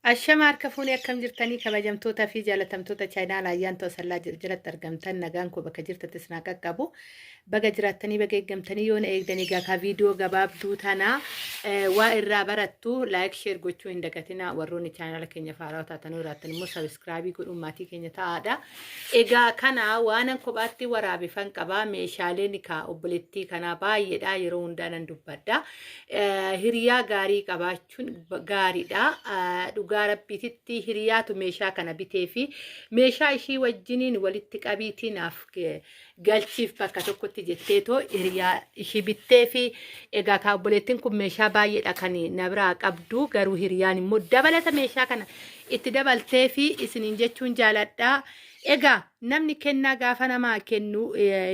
Ashama harka fuunee akkam jirtanii kabajamtoota fi jaalatamtoota chaayinaa laayyaan to'asallaa jalatti argamtan nagaan koo bakka jirtattis naa qaqqabu baga jiraattanii baga eeggamtanii yoo na eegdanii gaakaa viidiyoo gabaabduu tanaa waa irraa barattu laayik sheer gochuu hin dagatinaa warroonni chaayinaala keenya faaraa taatanii jiraattan immoo sabiskiraabii godhuun maatii keenya ta'aadha. Egaa kana waanan kophaatti waraabifan qabaa meeshaaleen kaa obboleettii kanaa baay'eedha yeroo hundaa nan dubbadha. Hiriyaa gaarii qabaachuun gaariidha. Dhugaa rabbiititti hiriyaatu meeshaa kana bitee fi meeshaa ishii wajjiniin walitti qabiitii naaf galchiif bakka tokkotti jetteetoo hiriyaa ishii bittee fi egaa kaa obboleettiin kun meeshaa baay'eedha kan na biraa qabdu garuu hiriyaan immoo dabalata meeshaa kana itti dabaltee fi isiniin jechuun jaaladhaa. Egaa namni kennaa gaafa namaa kennu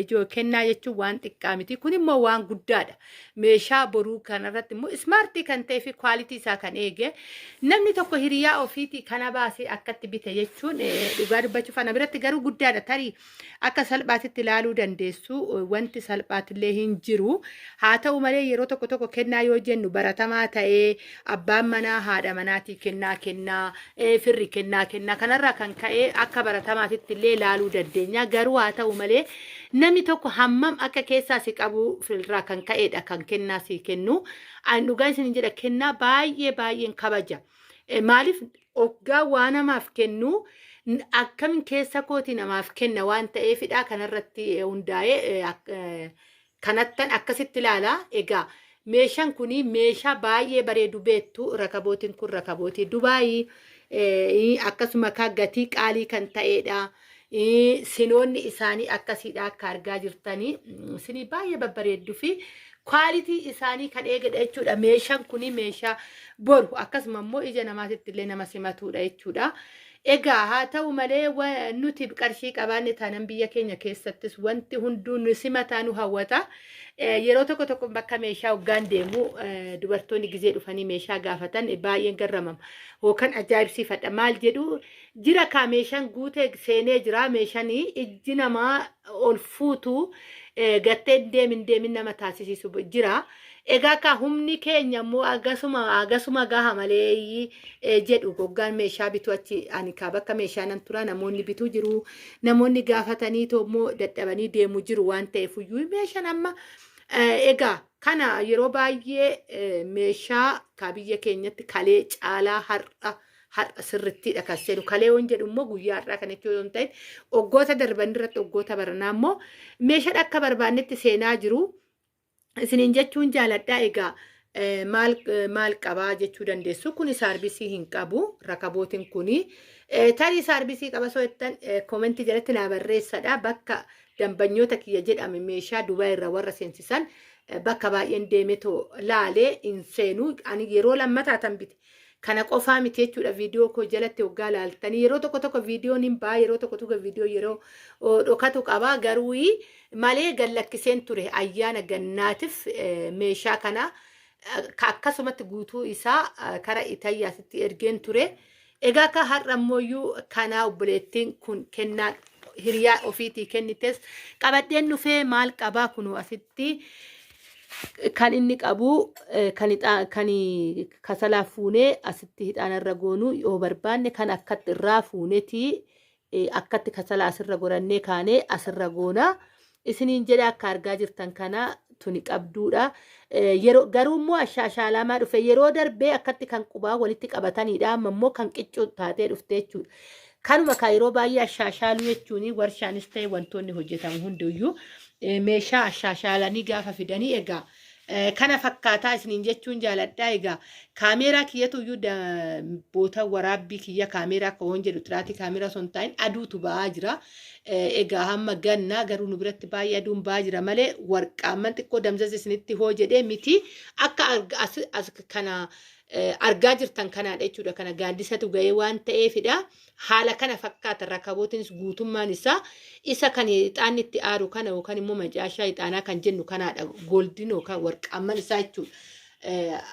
ijoo kennaa jechuun waan xiqqaa miti. Kun immoo waan guddaadha. Meeshaa boruu kanarratti immoo ismaartii kan ta'ee fi kwaalitii isaa kan eege namni tokko hiriyaa ofiitii kana baasee akkatti bite jechuun dhugaa dubbachuuf ana biratti garuu guddaadha. Tarii akka salphaatitti ilaaluu dandeessu wanti salphaatillee hin jiru. Haa ta'u malee yeroo tokko tokko kennaa yoo jennu baratamaa ta'ee abbaan manaa haadha manaatii kennaa firri kennaa kanarraa kan ka'ee akka baratamaatti illee ilaaluu dandeenya garuu haa ta'u malee namni tokko hammam akka keessaa si qabu filirraa kan ka'eedha kan kennaa si kennu. Ani dhugaa isin jedha kennaa baay'een kabaja. Maaliif oggaa waa namaaf kennu akkamiin keessa kooti namaaf kenna waan ta'eefidha kanarratti hundaa'ee kanattan akkasitti ilaala. Egaa meeshaan kuni meeshaa baay'ee bareedu beektu rakabootiin kun rakabootii Dubaayii. Akkasuma kan gatii qaalii kan ta'eedha. Sinoonni isaanii akkasiidha akka argaa jirtanii sinii baay'ee babbareedduu fi kwaalitii isaanii kan eegedha jechuudha. Meeshaan kuni meeshaa boru akkasuma immoo ija namaatitti illee nama simatuudha jechuudha. Egaa haa ta'u malee nuti qarshii qabaanne taanaan biyya keenya keessattis wanti hunduu nu simataa nu hawwata. Yeroo tokko bakka meeshaa hoggaan deemu dubartoonni gizee dhufanii meeshaa gaafatan baay'een garramama. Hookan ajaa'ibsiifadha maal jedhu jira kaa meeshaan guutee seenee jira meeshaan ijji namaa ol fuutu gattee deemin nama taasisiisu jira. Egaa ka humni keenya immoo agasuma gaha malee jedhu goggaan meeshaa bitu achi ani kaa bakka meeshaa nan tura namoonni bituu jiru namoonni gaafatanii immoo dadhabanii deemu jiru waan ta'eef iyyuu meeshaan amma egaa kana yeroo baay'ee meeshaa ka biyya keenyatti kalee caalaa har'a sirrittiidha kan seenu kalee waan jedhu immoo guyyaa har'aa kan jechuun yoo ta'e oggoota darban irratti oggoota baranaa immoo meeshaa akka barbaannetti seenaa jiru. Isiniin jechuun jaaladhaa. Egaa maal qabaa jechuu dandeessu kuni saarbisii hin qabu rakabootiin kuni tarii saarbisii qaba soo jettan koomentii jalatti naa barreessadha. Bakka dambanyoota kiyya jedhame meeshaa Dubaay irra warra seensisan bakka baay'een deemetoo laalee hin seenu ani yeroo lammataa tan bite kana qofaa miti jechuudha. Viidiyoo koo jalatti hoggaa laaltanii yeroo tokko viidiyoon hin baa yeroo tokko viidiyoo yeroo dhokatu qabaa garuu malee gallakkiseen ture ayyaana gannaatiif meeshaa kana akkasumatti guutuu isaa kara Itaayyaasitti ergeen ture. Egaa ka har'a ammoo kana obboleettiin kun kennaa hiriyaa ofiitii kennites qabadheen dhufee maal qabaa kunu asitti kan inni qabu kan kasalaa fuunee asitti hixaanarra goonuu yoo barbaanne kan akkatti irraa fuunetii akkatti kasalaa asirra gorannee kaanee asirra goona. Isiniin jedha akka argaa jirtan kana tuni qabduudha. Garuu immoo ashaashaalamaa dhufe yeroo darbee akkatti kan qubaa walitti qabataniidha. Amma immoo kan qiccuu taatee dhufte jechuudha. Kanuma kaa yeroo baay'ee ashaashaaluu jechuun warshaanis ta'e wantoonni hojjetamu hundiyyuu meeshaa ashaashaalanii gaafa fidanii egaa kana fakkaataa isiniin jechuun jaaladhaa. Egaa kaameeraa kiyyatu iyyuu boota waraabbii kiyya kaameeraa koon jedhu tiraatii kaameeraa son ta'in aduutu ba'aa jira. Egaa hamma gannaa garuu nu biratti baay'ee aduun ba'aa jira malee warqaamman xiqqoo damsas isinitti hoo jedhee miti akka kana argaa jirtan kanaadha jechuudha. Kana gaaddisatu ga'ee waan ta'eefidha. Haala kana fakkaata rakabootinis guutummaan isaa isa kan ixaanni itti aaru kana yookaan immoo macaashaa ixaanaa kan jennu kanaadha. Gooldiin yookaan warqaamman isaa jechuudha.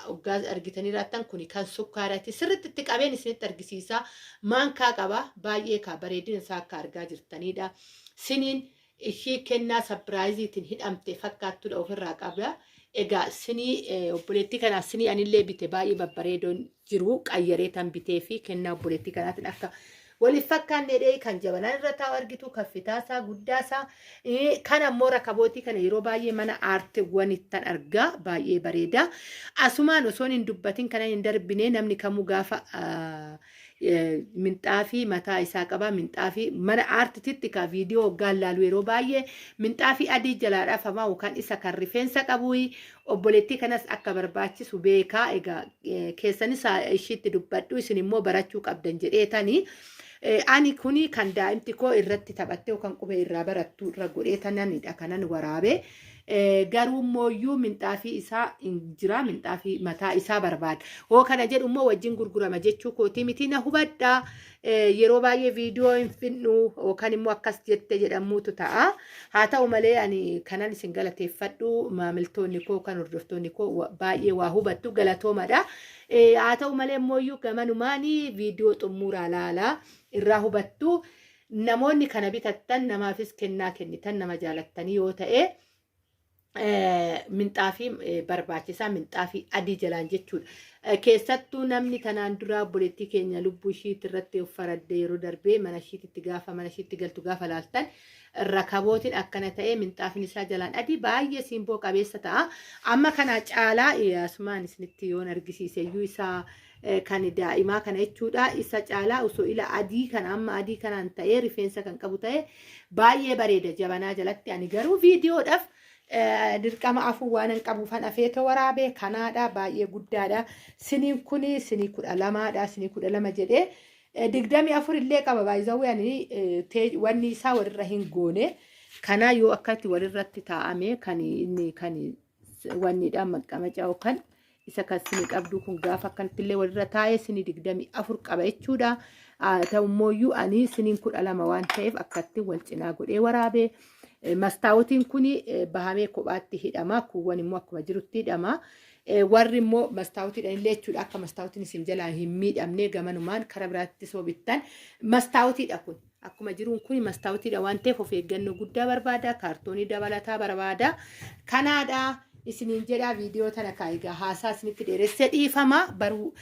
Hoggaa argitanii raattan kun kan sukkaaraati sirriitti itti qabeen isinitti argisiisa. Maankaa qaba baay'ee kaa bareedina isaa akka argaa jirtanidha. Siniin ishii kennaa sappiraayiziitiin hidhamte fakkaattudha ofirraa qabda. egaa sinii obboleettii kanaa sinii anillee bite baay'ee babbareedoon jiru qayyaree tan bitee fi kennaa obboleettii kanaatiin akka waliif fakkaannee kan jabanaan irra taa'u argitu kaffitaasaa guddaasaa kan ammoo rakabootii kana yeroo baay'ee mana aartiiwwan ittan argaa baay'ee bareeda asumaan osoon hin dubbatin kana hin darbine namni kamuu gaafa minxaafii mataa isaa qaba minxaafii mana aartiitti ka viidiyoo hoggaan laalu yeroo baay'ee minxaafii adii jalaadhaaf hamaa yookaan isa kan rifeensa qabu obboleettii kanas akka barbaachisu beekaa egaa keessanis ishiitti dubbadhu isin immoo barachuu qabdan jedheetanii ani kuni kan daa'imti koo irratti taphattee yookaan qubee irraa barattu irra godheetananidha kanan waraabe garuu mooyyuu minxaafii isaa jira minxaafii mataa isaa barbaada hoo kana jedhu immoo wajjin gurgurama jechuu kooti miti na hubadhaa yeroo baay'ee viidiyoo hin finnu yookaan immoo akkas jette jedhamuutu ta'a haa ta'u malee ani kanan isin galateeffadhu maamiltoonni koo kan hordoftoonni koo baay'ee waa hubattu galatoomadha haa ta'u malee mooyyuu gamanumaanii viidiyoo xumuraa laalaa irraa hubattu namoonni kana bitattan namaafis kennaa kennitan nama jaalattanii yoo ta'e minxaafii barbaachisaa minxaafii adii jalaan jechuudha keessattuu namni kanaan dura obboleettii keenya lubbuu ishiitti irratti uffaradde yeroo darbee mana ishiitti gaafa mana ishiitti galtu gaafa laaltan rakabootiin akkana ta'ee minxaafiin isaa jalaan adii baay'ee siimboo qabeessa ta'a amma kana caalaa asumaan isinitti yoon argisiise iyyuu isaa kan daa'imaa kana jechuudha isa caalaa osoo ila adii kana amma adii kanaan ta'ee rifeensa kan qabu ta'e baay'ee bareeda jabanaa jalatti ani garuu viidiyoodhaaf dirqama afuu waan hin qabuufan afeetoo waraabee kanaadha baay'ee guddaadha siniin kuni sinii 12dha sinii 12 jedhee 24 illee qaba baay'izawee ani wanni isaa walirra hin goone kana yoo akkatti walirratti taa'ame kan inni kan wannidha maqamaca yookaan isa kan sinii qabdu kun gaafa akkanatti illee walirra taa'ee sinii 24 qaba jechuudha ta'ummooyyuu ani siniin 12 waan ta'eef akkatti wal cinaa godhee waraabee mastaawutiin kuni bahamee kophaatti hidhama kuuwwan immoo akkuma jirutti hidhama warri immoo mastaawutiidhaan illee jechuudha akka mastaawutiin isin jalaa hin miidhamne gamanumaan karaa biraatti soo bittan mastaawutiidha kun akkuma jiruun kuni mastaawutiidha waan ta'eef of eeggannoo guddaa barbaada kaartoonii dabalataa barbaada kanaadha isiniin jedhaa viidiyoo tana kaayigaa haasaa isinitti dheeressee dhiifama baruu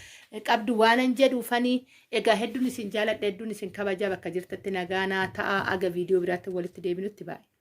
qabdu waanan jedhuufanii egaa hedduun isin jaaladha hedduun isin kabaja bakka jirtatti nagaanaa ta'a aga viidiyoo biraatti walitti deebinutti baay'ee